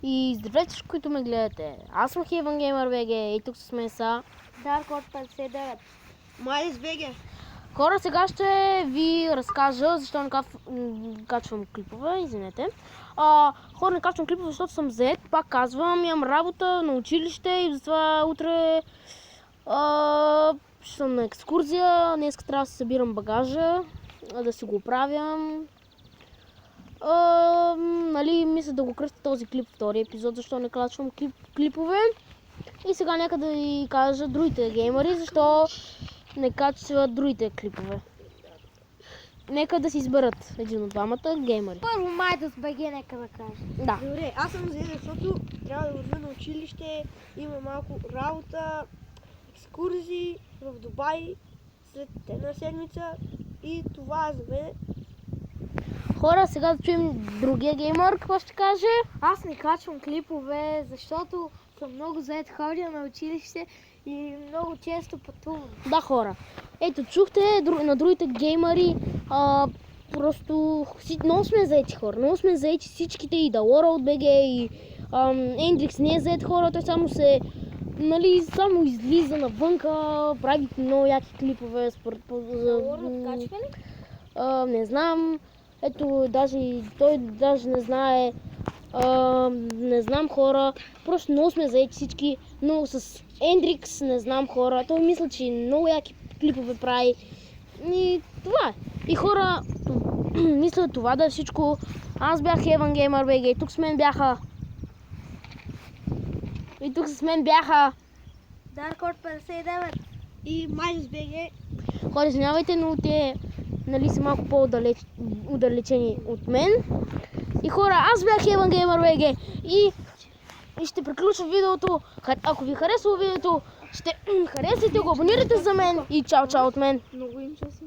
И здравейте всички, които ме гледате. Аз съм Heaven Gamer BG и тук с мен са Dark 59. Майс БГ. хора. Сега ще ви разкажа защо не качвам клипове, извинете. Хора, не качвам клипове, защото съм зает, пак казвам, имам работа на училище и затова утре ще съм на екскурзия. Днес трябва да си събирам багажа, да си го оправям. Мисля да го кръстя този клип втори епизод, защо не качвам клипове. И сега нека да ви кажа другите геймери, защо не качват другите клипове. Нека да си изберат един от двамата геймери. Първо Майдас БГ, нека да кажа. Да. Добре, аз съм зает, защото трябва да вървя на училище, има малко работа, екскурзии в Дубай след една седмица и това за мен. Хора, сега да чуем другия геймер, какво ще каже? Аз не качвам клипове, защото съм много зает, ходя на училище и много често пътувам. Да, хора. Ето, чухте на другите геймери, просто много сме заети, хора. Много сме заети всичките, и Далора от БГ, и Ендрикс не е заед, хора. Той само само излиза навънка, прави много яки клипове. Далора качва ли? Не знам. Ето, той даже не знае. Не знам, хора. Просто много сме заети всички. Но с Ендрикс не знам, хора. Той мисля, че много яки клипове прави. И това е. И хора, мисля това да е всичко. Аз бях Heaven Gamer BG и тук с мен бяха... Dark 59. И Майс БГ. Хора, извинявайте, но те са малко по-удалечени от мен. И хора, аз бях Heaven Gamer BG и ще приключа видеото. Ако ви харесва видеото, ще харесайте го, абонирайте за мен и чао от мен. Много интересно.